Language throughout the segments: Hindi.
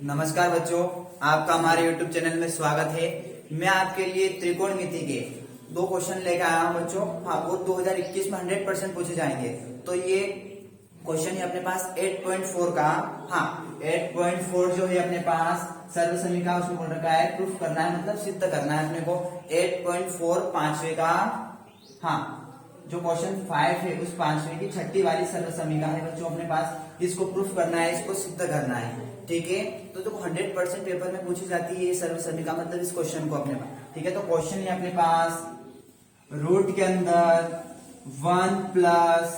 नमस्कार बच्चों, आपका हमारे YouTube चैनल में स्वागत है। मैं आपके लिए त्रिकोणमिति के दो क्वेश्चन लेकर आया हूं बच्चों। हाँ, वो 2021 में 100% पूछे जाएंगे। तो ये क्वेश्चन है अपने पास 8.4 का। हाँ, 8.4 जो है अपने पास सर्व समीकरण उसमें बोल रखा है प्रूफ करना है, मतलब सिद्ध करना है अपने को। 8.4 पांचवे का, हाँ, जो क्वेश्चन 5 है उस पांचवे की छठी वाली सर्व समीकरण है बच्चों अपने पास। इसको प्रूफ करना है, इसको सिद्ध करना है, ठीक है। तो देखो 100% पेपर में पूछी जाती है ये सर्व समीकरण, मतलब इस क्वेश्चन को अपने पास, ठीक है। तो क्वेश्चन है अपने पास रूट के अंदर 1 प्लस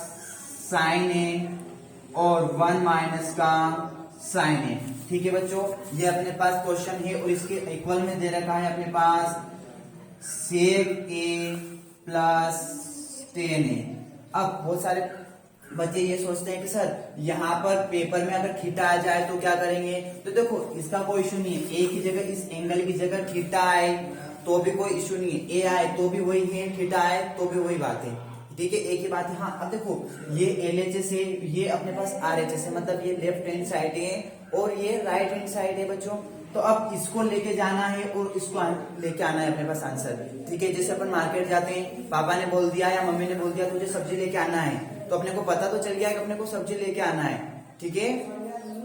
साइन ए और 1 माइनस का साइन ए, ठीक है बच्चों। ये अपने पास क्वेश्चन है और इसके इक्वल में दे रखा है अपने पास सेक ए प्लस 10a। अब बहुत सारे बच्चे ये सोचते हैं कि सर यहाँ पर पेपर में अगर थीटा आ जाए तो क्या करेंगे। तो देखो इसका कोई इशू नहीं है, ए की जगह इस एंगल की जगह थीटा आए तो भी कोई इशू नहीं है, ए आए तो भी वही है, थीटा आए तो भी वही बात है, ठीक है, एक ही बात है। हाँ, अब देखो ये LHS है, ये अपने पास RHS है, मतलब ये लेफ्ट हैंड साइड है और ये राइट हैंड साइड है बच्चों। तो अब इसको लेके जाना है और इसको लेके आना है अपने पास आंसर, ठीक है। जैसे अपन मार्केट जाते हैं, पापा ने बोल दिया या मम्मी ने बोल दिया तुझे सब्जी लेके आना है, तो अपने को पता तो चल गया कि अपने को सब्जी लेके आना है, ठीक है।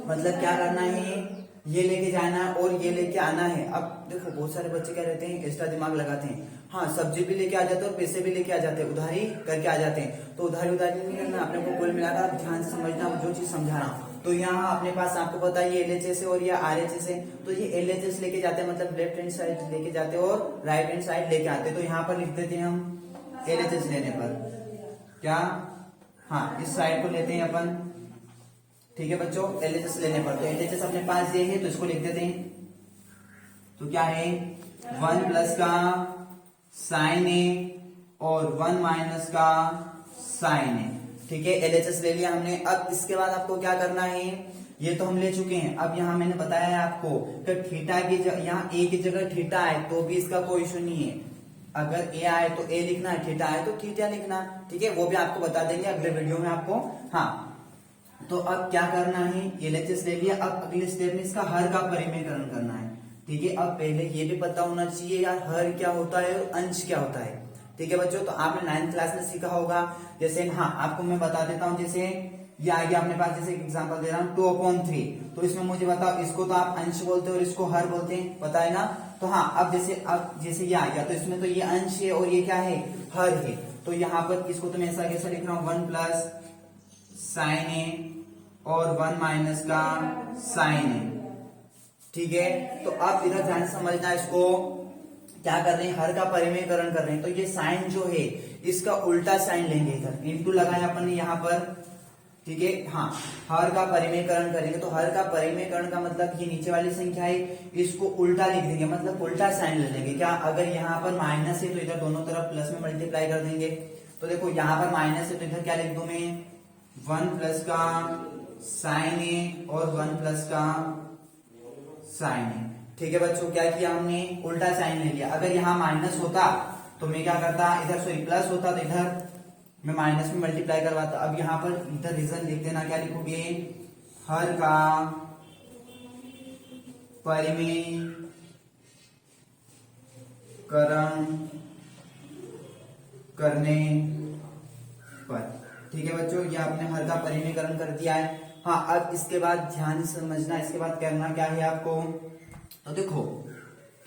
मतलब क्या करना है, ये लेके जाना है और ये लेके आना है। अब देखो बहुत सारे बच्चे क्या रहते हैं, एक्स्ट्रा दिमाग लगाते हैं। हाँ, सब्जी भी लेके आ जाते हैं और पैसे भी लेके आ जाते हैं, उधारी करके आ जाते हैं। तो उधारी नहीं करना अपने को, कुल मिलाकर ध्यान से समझना जो चीज समझा रहा हूँ। तो यहाँ अपने पास आपको पता है ये LHS है और ये RHS है। तो ये LHS लेके जाते हैं, मतलब लेफ्ट हैंड साइड लेके जाते हैं और राइट हैंड साइड लेके आते हैं। तो यहाँ पर लिख देते हैं हम LHS लेने पर क्या, हाँ, इस साइड को लेते हैं अपन, ठीक है बच्चों, LHS लेने पर। तो LHS अपने पास ये है तो इसको लिख देते हैं। तो क्या है 1 प्लस का साइन ए और 1 माइनस का साइन ए, ठीक है। LHS ले लिया हमने। अब इसके बाद आपको क्या करना है, ये तो हम ले चुके हैं। अब यहाँ मैंने बताया है आपको कि थीटा की यहाँ ए की जगह थीटा है तो भी इसका कोई इशू नहीं है। अगर ए आए तो ए लिखना है, थीटा आए तो थीटा लिखना, ठीक है। वो भी आपको बता देंगे अगले वीडियो में आपको। हाँ, तो अब क्या करना है, LHS ले लिया। अब अगले स्टेप में इसका हर का परिमेयकरण करना है, ठीक है। अब पहले ये भी पता होना चाहिए यार हर क्या होता है और अंश क्या होता है, ठीक है बच्चों। तो आपने 9th क्लास में सीखा होगा। जैसे हाँ, आपको मैं बता देता हूँ। जैसे ये आ गया अपने पास, जैसे एग्जांपल दे रहा हूँ 2/3। तो इसमें मुझे बताओ, इसको तो आप अंश बोलते हो और इसको हर बोलते हैं, पता है ना। तो हाँ, अब जैसे ये आ गया तो इसमें तो ये अंश है और ये क्या है, हर है। तो यहाँ पर इसको तो मैं ऐसा कैसा लिख रहा हूँ, 1 प्लस साइन ए और 1 माइनस का साइन ए, ठीक है। तो अब इधर ध्यान से समझना, इसको क्या कर रहे हैं, हर का परिमेयकरण कर रहे हैं। तो ये साइन जो है इसका उल्टा साइन लेंगे, इधर इंटू लगाया अपन ने यहाँ पर, ठीक है। हाँ, हर का परिमेयकरण करेंगे तो हर का परिमेयकरण का मतलब ये नीचे वाली संख्या है, इसको उल्टा लिख देंगे, मतलब उल्टा साइन ले लेंगे। क्या, अगर यहाँ पर माइनस है तो इधर दोनों तरफ प्लस में मल्टीप्लाई कर देंगे। तो देखो यहाँ पर माइनस है तो इधर क्या लिख दूं मैं, 1 प्लस का साइन ए और 1 प्लस का साइन ए, ठीक है बच्चों। क्या किया हमने, उल्टा साइन ले लिया। अगर यहाँ माइनस होता तो मैं क्या करता, इधर सॉरी प्लस होता तो इधर मैं माइनस में मल्टीप्लाई करवाता। अब यहाँ पर इधर रीजन लिख देना, क्या लिखोगे, हर का परिमेयकरण करने पर, ठीक है बच्चों। ये आपने हर का परिमेयकरण कर दिया है। हाँ, अब इसके बाद ध्यान से समझना, इसके बाद करना क्या है आपको। तो देखो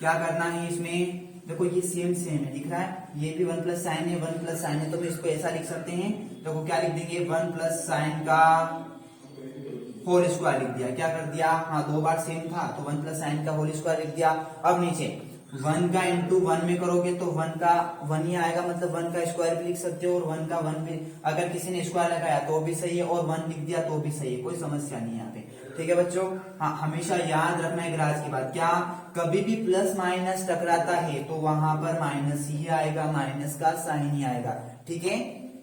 क्या करना है इसमें, देखो ये सेम है, दिख रहा है, ये भी 1 प्लस साइन है, 1 प्लस साइन है। तो हम इसको ऐसा लिख सकते हैं, देखो क्या लिख देंगे, 1 प्लस साइन का होल स्क्वायर लिख दिया। क्या कर दिया, हाँ, 2 बार सेम था तो 1 प्लस साइन का होल स्क्वायर लिख दिया। अब नीचे 1 का इंटू 1 में करोगे तो 1 का 1 ही आएगा, मतलब 1 का स्क्वायर भी लिख सकते हो और 1 का 1 भी, अगर किसी ने स्क्वायर लगाया तो भी सही है और 1 लिख दिया तो भी सही है, कोई समस्या नहीं है यहाँ पे, ठीक है बच्चों। हाँ, हमेशा याद रखना है राज की बात, क्या, कभी भी प्लस माइनस टकराता है तो वहां पर माइनस ही आएगा, माइनस का साइन ही आएगा, ठीक है।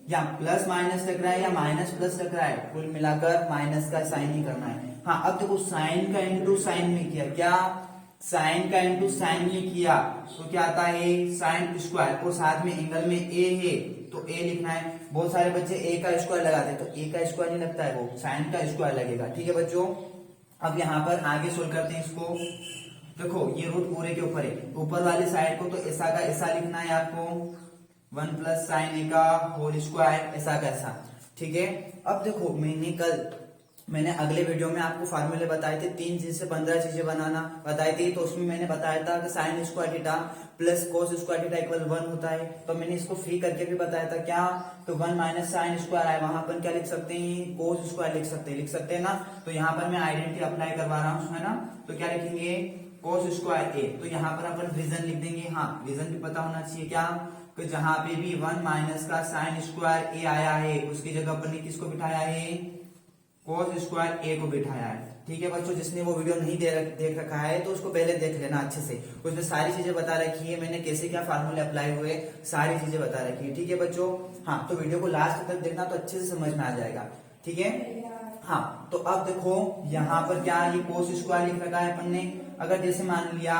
या प्लस माइनस टकराए या माइनस प्लस टकराए, कुल मिलाकर माइनस का साइन ही करना है। हाँ, अब देखो साइन का इंटू साइन में किया, क्या, साइन का इंटू साइन में किया तो क्या आता है, साइन स्क्वायर, और साथ में एंगल में ए है तो ए लिखना है। बहुत सारे बच्चे ए का स्क्वायर लगाते हैं तो ए का स्क्वायर नहीं लगता है, वो साइन का स्क्वायर लगेगा, ठीक है बच्चों। अब यहाँ पर आगे सोल्व करते हैं इसको। देखो ये रूट पूरे के ऊपर है, ऊपर वाली साइड को तो ऐसा का ऐसा लिखना है आपको, 1 प्लस साइन ए का होल स्क्वायर, ऐसा का ऐसा, ठीक है। अब देखो मैंने अगले वीडियो में आपको फार्मूले बताए थे, 3 चीज से 15 चीजें बनाना बताई थी। तो उसमें मैंने बताया था कि sine square theta plus cos square theta equal 1 होता है। तो मैंने इसको फ्री करके भी बताया था क्या, तो 1 माइनस साइन स्क्वायर आए, वहां पर क्या लिख सकते हैं, कोस स्क्वायर लिख सकते हैं ना। तो यहाँ पर मैं आइडेंटिटी अप्लाई करवा रहा हूँ, है ना। तो क्या लिखेंगे, कोस स्क्वायर ए। तो यहाँ पर अपन रीजन लिख देंगे, हाँ रीजन भी पता होना चाहिए क्या, कि जहां पे भी 1 माइनस का साइन स्क्वायर ए आया है उसकी जगह अपन ने किसको बिठाया है, कोस स्क्वायर ए को बिठाया है। ठीक है बच्चों, जिसने वो वीडियो नहीं देख रखा है तो उसको पहले देख लेना अच्छे से, उसमें सारी चीजें बता रखी है मैंने, कैसे क्या फार्मूले अप्लाई हुए, सारी चीजें बता रखी है। ठीक है बच्चों, हाँ तो वीडियो को लास्ट तक देखना तो अच्छे से समझ में आ जाएगा। ठीक है, हाँ तो अब देखो यहाँ पर क्या, ये कोस स्क्वायर लिख रखा है अपन ने। अगर जैसे मान लिया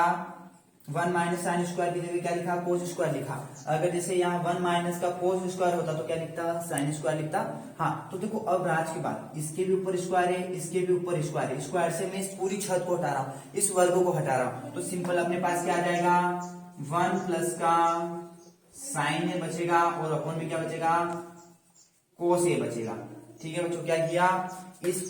1 माइनस साइन स्क्वायर की जगह क्या लिखा, कोस स्क्वायर लिखा। अगर जैसे यहाँ 1 माइनस का कोस स्क्वायर होता तो क्या लिखता, साइन स्क्वायर लिखता। हाँ तो देखो अब राज के बाद इसके भी ऊपर स्क्वायर है, इसके भी ऊपर स्क्वायर है, स्क्वायर से मैं इस पूरी छत को हटा रहा हूँ, इस वर्ग को हटा रहा हूँ। तो सिंपल अपने पास क्या आ जाएगा, 1 प्लस का साइन ए बचेगा और अपन में क्या बचेगा, कोस ए बचेगा। ठीक है बच्चों, क्या किया, इस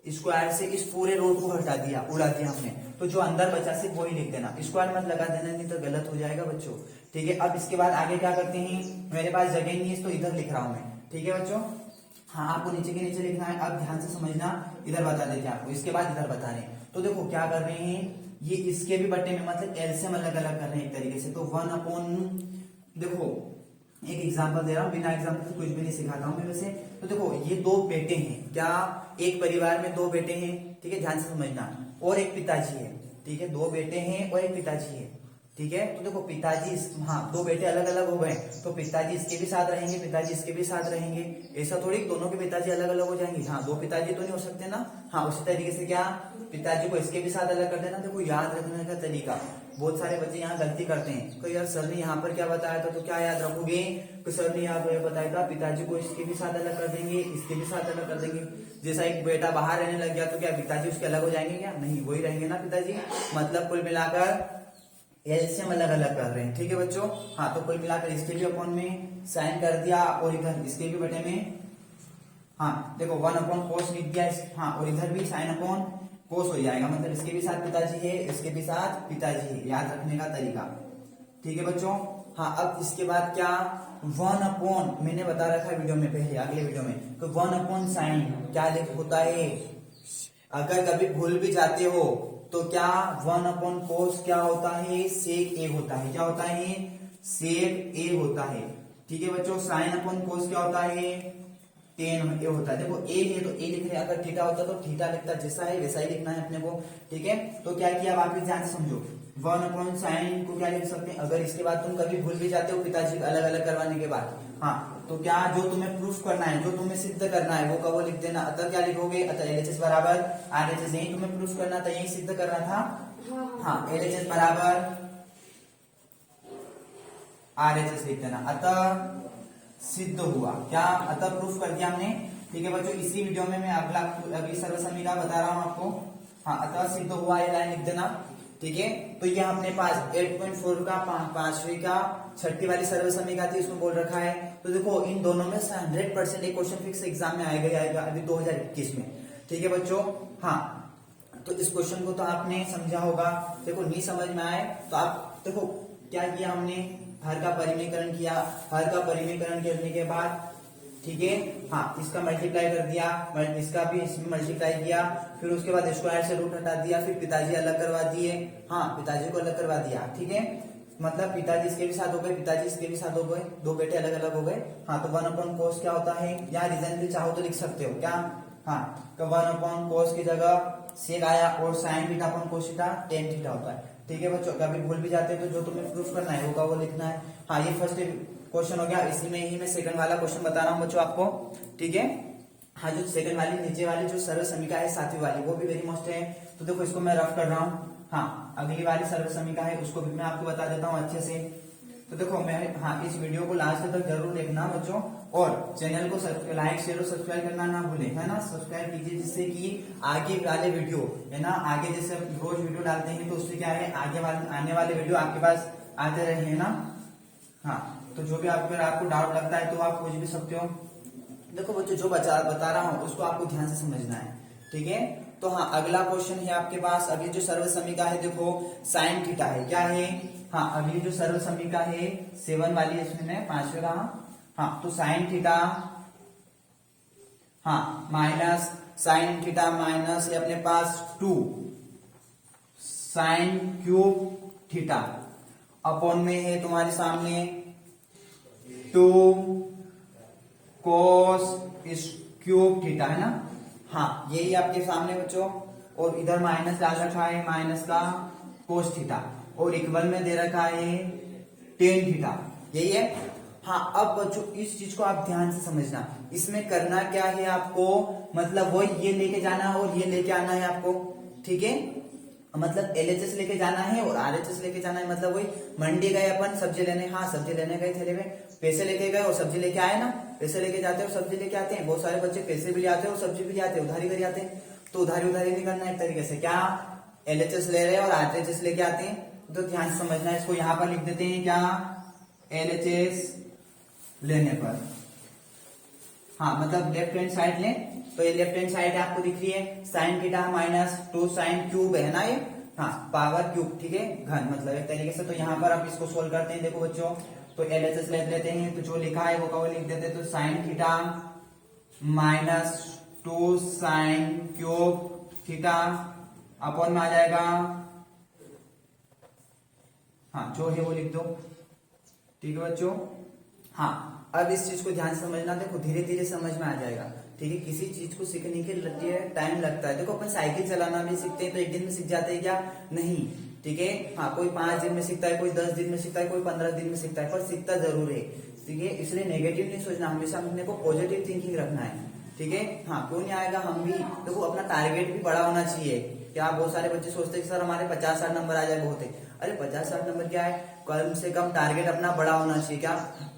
स्क्वायर से इस पूरे रोड को हटा दिया, उड़ा दिया हमने। तो जो अंदर बचा सिर्फ वही लिख देना, स्क्वायर मत लगा देना, नहीं तो गलत हो जाएगा बच्चों। ठीक है, अब इसके बाद आगे क्या करते हैं, मेरे पास जगह नहीं है तो इधर लिख रहा हूं मैं। ठीक है बच्चों, हाँ आपको नीचे के नीचे लिखना है। अब ध्यान से समझना, इधर बता देते हैं आपको, इसके बाद इधर बता रहे हैं। तो देखो क्या कर रहे हैं, ये इसके भी बट्टे में मतलब एलसीएम अलग अलग कर रहे हैं एक तरीके से। तो 1 अपॉन, देखो एक एग्जांपल दे रहा हूँ, बिना एग्जांपल से कुछ भी नहीं सिखाता हूँ मैं वैसे। तो देखो ये 2 बेटे हैं, क्या एक परिवार में 2 बेटे हैं, ठीक है ध्यान से समझना, और एक पिताजी है। ठीक है, 2 बेटे हैं और एक पिताजी है। ठीक है, तो देखो पिताजी, हाँ 2 बेटे अलग अलग हो गए तो पिताजी इसके भी साथ रहेंगे, पिताजी इसके भी साथ रहेंगे। ऐसा थोड़ी दोनों के पिताजी अलग अलग हो जाएंगे, हाँ 2 पिताजी तो नहीं हो सकते ना। हाँ उसी तरीके से क्या, पिताजी को इसके भी साथ अलग कर देना। देखो याद रखने का तरीका, बहुत सारे बच्चे यहाँ गलती करते हैं, तो यार सर ने यहाँ पर क्या बताया था, तो क्या याद रखोगे, तो सर ने यहाँ पर बताया था पिताजी को इसके भी साथ अलग कर देंगे, इसके भी साथ अलग कर देंगे। जैसा एक बेटा बाहर रहने लग गया तो क्या पिताजी उसके अलग हो जाएंगे, क्या नहीं, वही रहेंगे ना पिताजी। मतलब कुल मिलाकर एलसीएम अलग अलग कर रहे हैं। ठीक है बच्चों, हाँ तो कुल मिलाकर इसके भी अपॉन में साइन कर दिया और इधर इसके भी बटे में, हाँ देखो 1 अपॉन कोस लिख दिया, हाँ और इधर भी साइन अपॉन कोस हो जाएगा। मतलब इसके भी साथ पिताजी है, इसके भी साथ पिताजी है, याद रखने का तरीका। ठीक है बच्चों, हाँ अब इसके बाद क्या, 1 अपॉन, मैंने बता रखा है वीडियो में पहले, अगले वीडियो में, तो 1 अपॉन साइन क्या होता है, अगर कभी भूल भी जाते हो तो क्या 1 अपॉन कोस क्या होता है, सेक ए होता है। क्या होता है, सेक ए होता है। ठीक है बच्चों, साइन अपॉन कोस क्या होता है, टेन ए होता है। देखो ए है तो ए लिख रहे हैं, अगर थीटा होता तो थीटा लिखता, जैसा है वैसा ही लिखना है अपने को। ठीक है, तो क्या किया, वापिस ध्यान से समझो, 1 अपॉन साइन को क्या लिख सकते हैं, अगर इसके बाद तुम कभी भूल भी जाते हो पिताजी अलग अलग करवाने के बाद, हाँ तो क्या, जो तुम्हें प्रूफ करना है, जो तुम्हें सिद्ध करना है वो का वो लिख देना। अतः क्या लिखोगे, अतः एलएचएस बराबर आरएचएस, यही तुम्हें प्रूफ करना था, यही सिद्ध करना था। हाँ एलएचएस बराबर आरएचएस लिख देना, अतः सिद्ध हुआ। क्या, अतः प्रूफ कर दिया हमने। ठीक है बच्चों, इसी वीडियो में मैं अगली सर्वसमीका बता रहा हूँ आपको। हाँ अतः सिद्ध हुआ, ये लाइन लिख देना। ठीक है, तो ये अपने पास 8.4 का 5वीं का 6ठी वाली सर्वसमीका थी, उसमें बोल रखा है। तो देखो इन दोनों में 100% एक क्वेश्चन फिक्स एग्जाम में आएगा अभी 2021 में। ठीक है बच्चों, हाँ तो इस क्वेश्चन को तो आपने समझा होगा। देखो नहीं समझ में आए तो आप देखो क्या किया हमने, हर का परिमीकरण किया, हर का परिमीकरण करने के बाद, ठीक है, हाँ इसका मल्टीप्लाई कर दिया, इसका भी इसमें मल्टीप्लाई किया, फिर उसके बाद स्क्वायर से रूट हटा दिया, फिर पिताजी अलग करवा दिए, हाँ पिताजी को अलग करवा दिया। ठीक है, मतलब पिताजी इसके भी साथ हो गए, पिताजी इसके भी साथ हो गए, 2 बेटे अलग अलग हो गए। हाँ तो 1 अपॉन कोस क्या होता है, या रीजन भी चाहो तो लिख सकते हो क्या, हाँ तो 1 अपॉन कोस की जगह सेक आया और sign theta upon cos theta tan theta होता है। ठीक है बच्चों, कभी भूल भी जाते हैं तो जो तुम्हें प्रूफ करना है वो लिखना है। हाँ ये फर्स्ट क्वेश्चन हो गया, इसी में ही मैं सेकंड वाला क्वेश्चन बता रहा हूँ बच्चों आपको। ठीक है, हाँ जो सेकंड वाली नीचे वाली जो सर्व समीका है 7वीं वाली, वो भी वेरी मस्ट है। तो देखो इसको मैं रफ कर रहा हूँ। हाँ अगली वाली सर्व समीका है उसको भी मैं आपको बता देता हूँ अच्छे से। तो देखो मैं इस वीडियो को लास्ट तक जरूर देखना बच्चों, और चैनल को लाइक शेयर और सब्सक्राइब करना ना भूलें, है ना। सब्सक्राइब कीजिए जिससे कि आगे वाले वीडियो, है ना, आगे जैसे रोज वीडियो डालते हैं तो उससे क्या है, आगे वाले आने वाले वीडियो आपके पास आते रहे, है ना। हाँ, तो जो भी आपको डाउट लगता है तो आप पूछ भी सकते हो। देखो बच्चों, जो बता रहा हूँ उसको आपको ध्यान से समझना है, ठीक है। तो हाँ, अगला क्वेश्चन है आपके पास। अभी जो सर्व समीका है, देखो साइन थीटा है, क्या है। हाँ, अभी जो सर्व समीका है 7 वाली, इसमें 5वें का। हाँ, तो साइन थीटा, हाँ, माइनस साइन थीटा माइनस ये अपने पास 2 साइन क्यूब थीटा अपॉन में है तुम्हारे सामने 2 कोस क्यूब थीटा, है ना। हाँ, यही आपके सामने बच्चों, और इधर माइनस डाल रखा है, माइनस का कोस थीटा, और इक्वल में दे रखा है टेन थीटा, यही है। हाँ, अब बच्चों इस चीज को आप ध्यान से समझना। इसमें करना क्या है आपको, मतलब वो ये लेके जाना है और ये लेके आना है आपको, ठीक है। मतलब एलएचएस लेके जाना है और आरएचएस लेके जाना है। मतलब वही मंडी गए अपन सब्जी लेने, हाँ सब्जी लेने गए, थैले में पैसे लेके गए और सब्जी लेके आए ना। पैसे लेके जाते हैं और सब्जी लेके आते हैं। बहुत सारे बच्चे पैसे भी ले आते हैं और सब्जी भी ले आते हैं, उधारी कर आते हैं। तो उधारी नहीं करना एक तरीके से, क्या एलएचएस ले रहे हैं और आरएचएस लेके आते हैं, तो ध्यान से समझना है। इसको यहाँ पर लिख देते हैं, क्या एलएचएस लेने पर, हाँ मतलब लेफ्ट हैंड साइड लें, तो ये लेफ्ट हैंड साइड आपको दिख रही है, sine theta minus 2 sine cube है ना ये, हाँ पावर क्यूब, ठीक है, घन मतलब एक तरीके से। तो यहाँ पर आप इसको सोल्व करते हैं, देखो बच्चों, तो एलएचएस ले लेते हैं, तो जो लिखा है वो लिख देते हैं। तो sine theta minus 2 sine cube theta upon में आ जाएगा, हाँ जो है वो लिख दो, ठीक है बच्चों। हाँ, अब इस चीज को ध्यान से समझना, देखो धीरे धीरे समझ में आ जाएगा, ठीक है। किसी चीज को सीखने के लिए टाइम लगता है। देखो अपन साइकिल चलाना भी सीखते हैं तो एक दिन में सीख जाते हैं क्या, नहीं, ठीक है। हाँ, कोई 5 दिन में सीखता है, कोई 10 दिन में सीखता है, कोई 15 दिन में सीखता है, पर सीखता जरूर है, ठीक है। इसलिए नेगेटिव नहीं सोचना, हमेशा अपने को पॉजिटिव थिंकिंग रखना है, ठीक है। हाँ, क्यों नहीं आएगा, हम भी देखो अपना टारगेट भी बड़ा होना चाहिए। क्या बहुत सारे बच्चे सोचते हैं कि सर हमारे 50-60 नंबर आ जाए, बहुत है। अरे 50-60 नंबर क्या है, कम से कम टारगेट अपना बड़ा होना चाहिए। क्या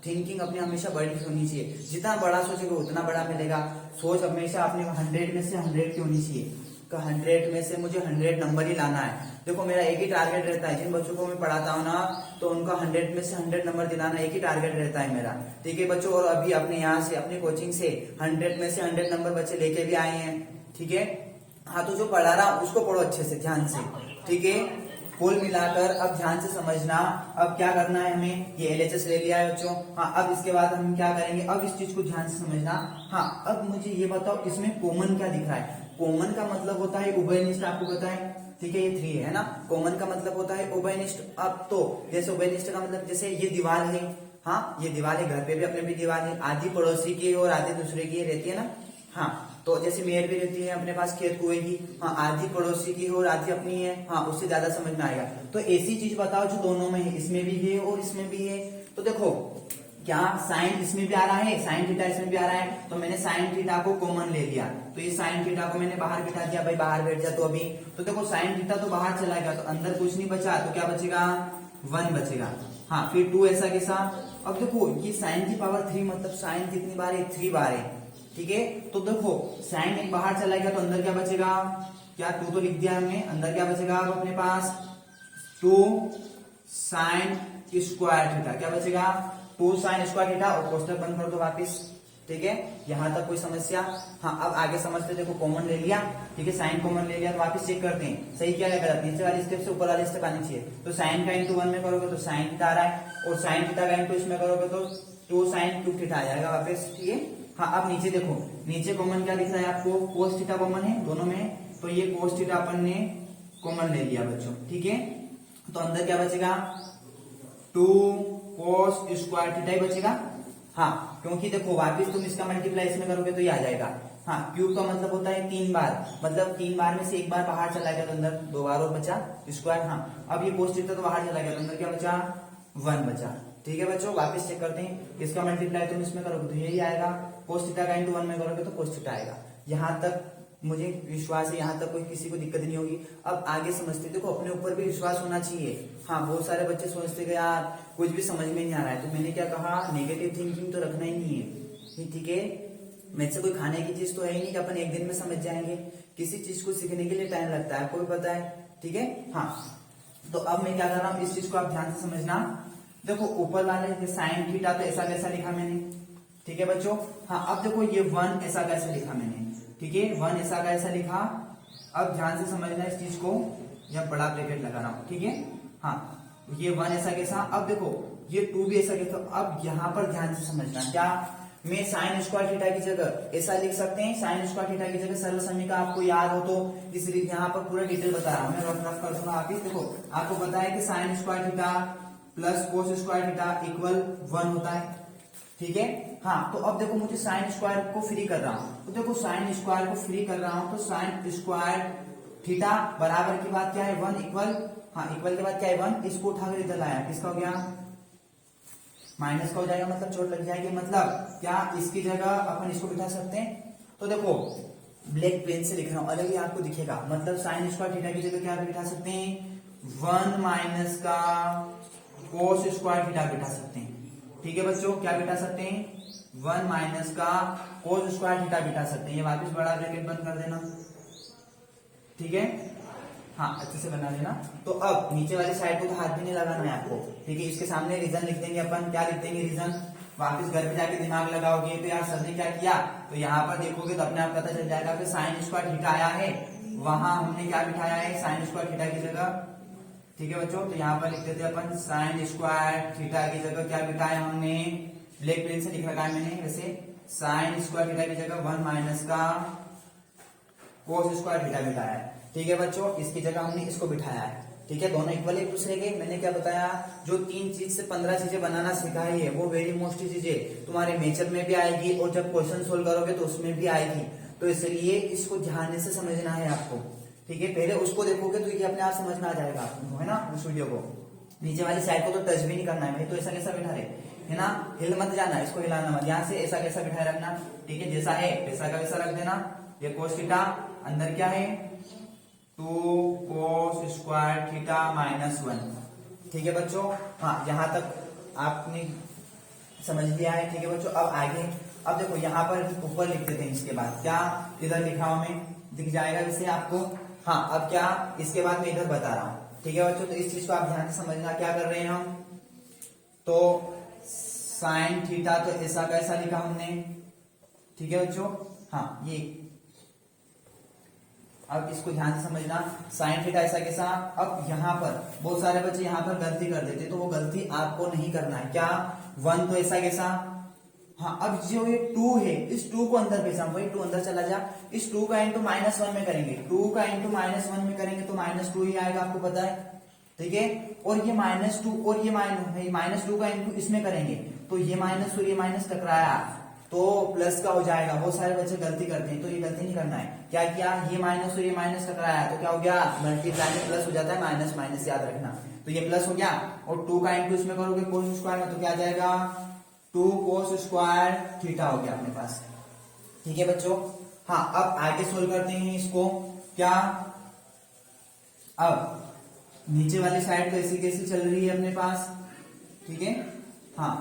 थिंकिंग अपनी हमेशा बड़ी होनी चाहिए, जितना बड़ा सोचेगा उतना बड़ा मिलेगा। सोच हमेशा अपने 100 में से 100 की होनी चाहिए, 100 में से मुझे 100 नंबर ही लाना है। देखो मेरा एक ही टारगेट रहता है, जिन बच्चों को मैं पढ़ाता हूँ ना, तो उनका 100 में से 100 नंबर दिलाना एक ही टारगेट रहता है मेरा, ठीक है बच्चों। और अभी अपने यहाँ से अपनी कोचिंग से 100 में से 100 नंबर बच्चे लेके भी आए हैं, ठीक है। हाँ, तो जो पढ़ा रहा उसको पढ़ो अच्छे से, ध्यान से, ठीक है। कुल मिलाकर अब ध्यान से समझना, अब क्या करना है हमें, ये एलएचएस ले लिया है बच्चों। हाँ, अब इसके बाद हम क्या करेंगे, अब इस चीज को ध्यान से समझना। हाँ, अब मुझे ये बताओ इसमें कॉमन क्या दिख रहा है। कॉमन का मतलब होता है उभयनिष्ठ, आपको पता है, ठीक है। ये 3 है ना, कॉमन का मतलब होता है उभयनिष्ठ। अब तो जैसे उभयनिष्ठ का मतलब, जैसे ये दीवार है, हाँ ये दीवार है, घर पे भी अपने भी दीवार है, आधी पड़ोसी की और आधी दूसरे की रहती है ना। हाँ, तो जैसे मेयर भी रहती है अपने पास खेत कुएं की, हाँ आधी पड़ोसी की और आधी अपनी है, हाँ उससे ज्यादा समझ में आएगा। तो ऐसी चीज बताओ जो दोनों में है, इसमें भी है और इसमें भी है। तो देखो क्या साइन इसमें भी आ रहा है, साइन थीटा इसमें भी आ रहा है, तो मैंने साइन थीटा को कॉमन ले लिया, तो ये साइन थीटा को मैंने बाहर बिठा दिया, भाई बाहर बैठ जा। तो अभी तो देखो साइन थीटा तो बाहर चला गया, तो अंदर कुछ नहीं बचा, तो क्या बचेगा, 1 बचेगा। हाँ, फिर 2 ऐसा कैसा। अब देखो ये साइन की पावर 3, मतलब साइन कितनी बार है, 3 बार है, ठीक है। तो देखो साइन एक बाहर चला गया, तो अंदर क्या बचेगा, क्या 2 तो लिख दिया हमने, अंदर क्या बचेगा अब अपने पास 2 साइन स्क्वायर थीटा, क्या बचेगा 2 साइन स्क्वायर थीटा, और कोष्टक बंद कर दो वापिस, ठीक है। यहां तक कोई समस्या। हाँ, अब आगे समझते, देखो कॉमन ले लिया, ठीक है, साइन कॉमन ले लिया, तो वापिस चेक करते हैं सही क्या है गलत। नीचे वाली स्टेप से ऊपर वाली स्टेप आनी चाहिए। तो साइन का इंटू 1 में करोगे तो साइन थीटा आ रहा है, और साइन थीटा का इंटू इसमें करोगे तो 2 साइन क्यूब थीटा आ जाएगा वापस, ठीक है। हाँ, अब नीचे देखो, नीचे कॉमन क्या दिख रहा है आपको, कोस थीटा कॉमन है दोनों में, तो ये कोस थीटा अपन ने कॉमन ले लिया बच्चों, ठीक है। तो अंदर क्या बचेगा, 2 कोस स्क्वायर थीटा ही बचेगा। हाँ, क्योंकि देखो वापिस तुम इसका मल्टीप्लाई इसमें करोगे तो ये आ जाएगा। हाँ, क्यूब का मतलब होता है 3 बार, मतलब 3 बार में से 1 बार बाहर चला गया तो अंदर 2 बार और बचा स्क्वायर। हाँ, अब ये कोस थीटा तो बाहर चला गया तो अंदर क्या बचा, 1 बचा, ठीक है बच्चों। वापस चेक करते हैं, इसका मल्टीप्लाई तुम इसमें करोगे तो यही आएगा, कोस थीटा का इंटू 1 में करोगे तो कोस थीटा आएगा। यहां तक मुझे विश्वास है यहाँ तक कोई किसी को दिक्कत नहीं होगी। अब आगे समझते, देखो अपने ऊपर भी विश्वास होना चाहिए। हाँ, बहुत सारे बच्चे सोचते कि यार कुछ भी समझ में नहीं आ रहा है, तो मैंने क्या कहा, नेगेटिव थिंकिंग तो रखना ही नहीं है, ठीक है। मेरे से कोई खाने की चीज तो है ही नहीं कि अपन एक दिन में समझ जाएंगे। किसी चीज को सीखने के लिए टाइम लगता है, आपको भी पता है, ठीक है। हाँ, तो अब मैं क्या कर रहा हूँ, इस चीज को आप ध्यान से समझना। देखो ऊपर वाले साइन थीटा तो ऐसा कैसा लिखा मैंने, ठीक है बच्चों। हाँ, अब देखो ये 1 ऐसा कैसा लिखा मैंने, ठीक है, 1 ऐसा कैसा लिखा। अब ध्यान से समझना इस चीज को, या बड़ा ब्रैकेट लगा रहा हूं, ठीक है। हाँ, ये 1 ऐसा कैसा। अब देखो ये 2 भी ऐसा कैसा। अब यहाँ पर ध्यान से समझना, क्या मैं साइन स्क्वायर थीटा की जगह ऐसा लिख सकते हैं, साइन स्क्वायर थीटा की जगह सरल समीकरण आपको याद हो तो, इसलिए यहाँ पर पूरा डिटेल बता रहा हूँ मैं, रफ रफ कर दूंगा। आप देखो, आपको पता है कि sine square theta plus cos square theta equal 1 होता है, ठीक है। हाँ, तो अब देखो मुझे साइन स्क्वायर को फ्री कर रहा हूं, तो देखो साइन स्क्वायर को फ्री कर रहा हूं, तो साइन स्क्वायर थीटा बराबर की बात क्या है, 1 इक्वल। हाँ, इक्वल के बाद क्या है, 1, इसको उठाकर इधर लाया, किसका हो गया, माइनस का हो जाएगा, मतलब चोट लग जाएगी। मतलब क्या इसकी जगह अपन इसको बिठा सकते हैं। तो देखो ब्लैक पेन से लिख रहा हूं, अलग ही आपको दिखेगा। मतलब साइन स्क्वायर थीटा की जगह क्या बिठा सकते हैं, 1 माइनस का कोस स्क्वायर थीटा बिठा सकते हैं, ठीक है बच्चों। क्या बिठा सकते हैं, 1 माइनस का कोस स्क्वायर थीटा बिठा सकते हैं। ये वापस बड़ा ब्रैकेट बंद कर देना, ठीक है। हाँ, अच्छे से बना लेना। तो अब नीचे वाली साइड को तो हाथ भी नहीं लगाना है आपको, ठीक है। इसके सामने रीजन लिख देंगे अपन, क्या लिख देंगे, रीजन। वापस घर पे जाके दिमाग लगाओगे तो यार सर ने क्या किया, तो यहाँ पर देखोगे तो अपने आप पता चल जाएगा कि साइन स्क्वायर थीटा आया है, वहां हमने क्या बिठाया है, साइन स्क्वायर थीटा की जगह, ठीक है बच्चों। तो यहाँ पर लिख देते अपन साइन स्क्वायर थीटा की जगह क्या बिठाया हमने, ब्लैक पेन से लिख रखा है मैंने वैसे, साइन स्क्वायर थीटा की जगह 1 माइनस का कोस स्क्वायर थीटा बिठाया है, ठीक है बच्चों। इसकी जगह हमने इसको बिठाया है, ठीक है। दोनों इक्वल एक दूसरे के। मैंने क्या बताया, जो 3 चीज से 15 चीजें बनाना सिखाई है, वो वेरी मोस्ट चीजें तुम्हारे नेचर में भी आएगी, और जब क्वेश्चन सोल्व करोगे तो उसमें भी आएगी। तो इसलिए इसको ध्यान से समझना है आपको, ठीक है। पहले उसको देखोगे तो ये अपने आप समझ में आ जाएगा आपको, है ना। उस वीडियो को नीचे वाली साइड को तो टच भी नहीं करना है भाई, तो ऐसा कैसा बिठा रहे, है ना। हिल मत जाना, इसको हिलाना मत, यहाँ से ऐसा कैसा बिठाए रखना, ठीक है। जैसा है वैसा का वैसा रख देना। ये कोस थीटा, अंदर क्या है, 2 कोस स्क्वायर थीटा माइनस 1, ठीक है बच्चों। हाँ, यहाँ तक आपने समझ लिया है, ठीक है बच्चों। अब आगे, अब देखो यहाँ पर ऊपर लिख देते हैं, इसके बाद क्या इधर लिखा हूं मैं, दिख जाएगा वैसे आपको। हाँ, अब क्या, इसके बाद मैं इधर बता रहा हूं, ठीक है बच्चों। तो इस चीज को आप ध्यान से समझना, क्या कर रहे हैं हम, तो साइन थीटा तो ऐसा कैसा लिखा हमने, ठीक है बच्चों। हाँ, ये अब इसको ध्यान से समझना, साइन थीटा ऐसा कैसा। अब यहाँ पर बहुत सारे बच्चे यहाँ पर गलती कर देते, तो वो गलती आपको नहीं करना है। क्या, 1 तो ऐसा कैसा। हाँ, अब जो ये 2 है, इस 2 को अंदर भेजा, वही 2 अंदर चला जा। इस 2 का इंटू -1 में करेंगे, 2 का इंटू -1 में करेंगे तो -2 ही आएगा, आपको पता है, ठीक है। और ये -2 और ये -2 का इंटू इसमें करेंगे तो ये माइनस और ये माइनस टकराया तो प्लस का हो जाएगा। बहुत सारे बच्चे गलती करते हैं, तो ये गलती नहीं करना है। क्या किया, ये माइनस और ये माइनस टकराया तो क्या हो गया, मल्टीप्लाई में प्लस हो जाता है, माइनस माइनस याद रखना। तो ये प्लस हो गया, और 2 का इंटू इसमें करोगे कोस स्क्वायर में तो क्या आ जाएगा, 2 कोस स्क्वायर थीटा हो गया अपने पास, ठीक है बच्चों। हाँ, अब आगे सोल्व करते हैं इसको। क्या, अब नीचे वाली साइड तो ऐसी कैसी चल रही है अपने पास, ठीक है। हाँ,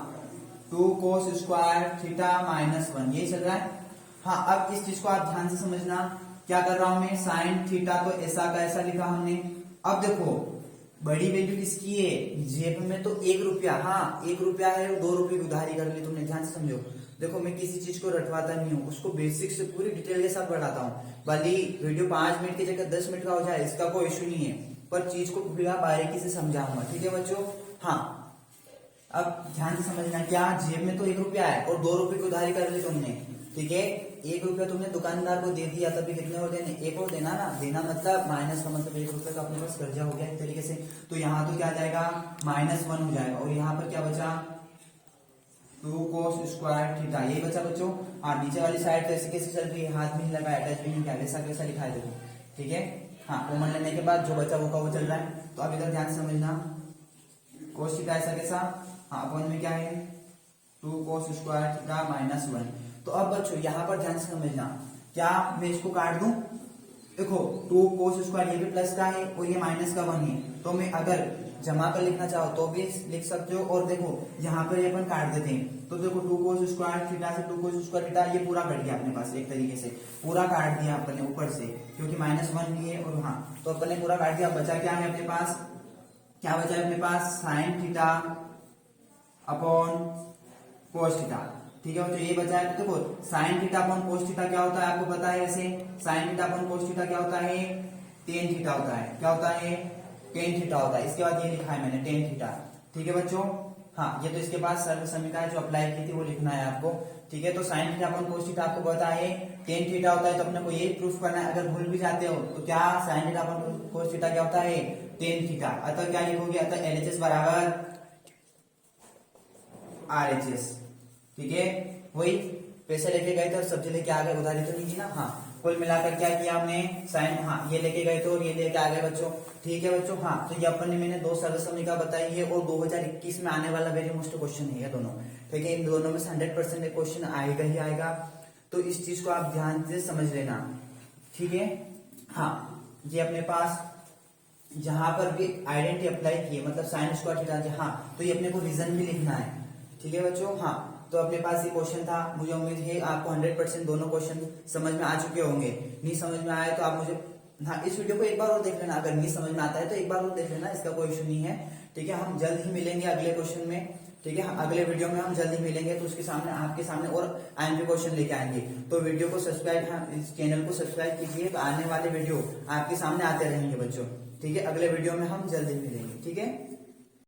2 कोस स्क्वायर थीटा -1 यही चल रहा है। हाँ, अब इस चीज को आप ध्यान से समझना, क्या कर रहा हूं मैं, साइन थीटा तो ऐसा का ऐसा लिखा हमने। अब देखो बड़ी वैल्यू किसकी है, जेब में तो 1 रुपया, हाँ 1 रुपया है और 2 रुपये की उधारी कर ली तुमने, ध्यान से समझो। देखो मैं किसी चीज को रटवाता नहीं हूँ, उसको बेसिक से पूरी डिटेल के साथ बढ़ाता हूँ। भले वीडियो 5 मिनट की जगह 10 मिनट का हो जाए, इसका कोई इश्यू नहीं है, पर चीज को पूरा बारीकी से समझाऊंगा, ठीक है बच्चों। हाँ, अब ध्यान से समझना, क्या जेब में तो 1 रुपया है और 2 रुपये की उधारी कर ली तुमने, ठीक है। 1 रुपया तुमने दुकानदार को दे दिया, तभी कितने और देने, 1 और देना ना, देना मतलब माइनस का मतलब 1 रुपये का अपने पास कर्जा हो गया एक तरीके से। तो यहाँ तो क्या आ जाएगा, -1 हो जाएगा, और यहाँ पर क्या बचा, 2 कोस स्क्वायर थीटा, यही बचा बच्चों। हाँ, नीचे वाली साइड तो ऐसे कैसे चल रही है, हाथ भी नहीं लगाया, टच भी नहीं किया, वैसा कैसा लिखा है देखो, ठीक है। हाँ, कॉमन लेने के बाद जो बचा वो चल रहा है। तो अब इधर ध्यान से समझना, कोस थीटा ऐसा कैसा, हाँ अपन में क्या है, 2 कोस स्क्वायर थीटा -1। तो अब बच्चों यहाँ पर ध्यान से समझना, क्या मैं इसको काट दूं? देखो 2 cos स्क्वायर ये भी प्लस का है और ये माइनस का 1 है, तो मैं अगर जमा कर लिखना चाहो तो भी लिख सकते हो। और देखो यहाँ पर ये अपन काट देते हैं, तो देखो 2 cos स्क्वायर थीटा से 2 cos स्क्वायर थीटा, ये पूरा कट गया अपने पास, एक तरीके से पूरा काट दिया अपन ने ऊपर से, क्योंकि -1 भी है और हाँ, तो अपन ने पूरा काट दिया। बचा क्या है अपने पास? क्या बचा है अपने पास? Sine theta upon cos theta. ठीक है, तो ये बचा है। तो देखो sine theta upon cos theta क्या होता है आपको पता है वैसे? Sine theta upon cos theta क्या होता है? टेन थीटा होता है। क्या होता है? टेन थीटा होता है। इसके बाद ये लिखा है मैंने टेन थीटा। ठीक है बच्चों, हाँ ये तो इसके बाद सर्व समीकरण है जो अप्लाई की थी वो लिखना है आपको। ठीक है, तो sign theta upon cos theta आपको पता है टेन थीटा होता है, तो अपने को यही प्रूफ करना है। अगर भूल भी जाते हो तो क्या sign theta upon cos theta क्या होता है? Tan theta. अतः क्या लिखोगे? अतः एलएचएस बराबर आरएचएस। ठीक है, वही पैसे लेके गए थे और सब्जी लेके आ गए, उधारी तो नहीं की ना। हाँ, कुल मिलाकर क्या किया हमने? साइन, हाँ ये लेके गए थे और ये लेके आ गए बच्चों। ठीक है बच्चों, हाँ तो ये अपन ने मैंने 2 सरल समीकरण बताई है और 2021 में आने वाला वेरी मोस्ट क्वेश्चन है ये दोनों। ठीक है, इन दोनों में से 100% क्वेश्चन आएगा ही आएगा, तो इस चीज को आप ध्यान से समझ लेना। ठीक है, हाँ ये अपने पास जहां पर भी आइडेंटिटी अप्लाई किए, मतलब साइन स्क्वायर थीटा, हाँ तो ये अपने को रीजन भी लिखना है। ठीक है बच्चों, हाँ तो अपने पास ये क्वेश्चन था। मुझे उम्मीद है आपको 100% दोनों क्वेश्चन समझ में आ चुके होंगे। नहीं समझ में आया तो आप मुझे, हाँ इस वीडियो को एक बार और देख लेना, अगर नहीं समझ में आता है तो एक बार और देख लेना, इसका कोई इशू नहीं है। ठीक है, हम जल्द ही मिलेंगे अगले क्वेश्चन में। ठीक है, अगले वीडियो में हम जल्द ही मिलेंगे, तो उसके सामने आपके सामने और आएंगे क्वेश्चन लेके आएंगे। तो वीडियो को सब्सक्राइब, हाँ इस चैनल को सब्सक्राइब कीजिए, तो आने वाले वीडियो आपके सामने आते रहेंगे बच्चों। ठीक है, अगले वीडियो में हम जल्द ही मिलेंगे। ठीक है।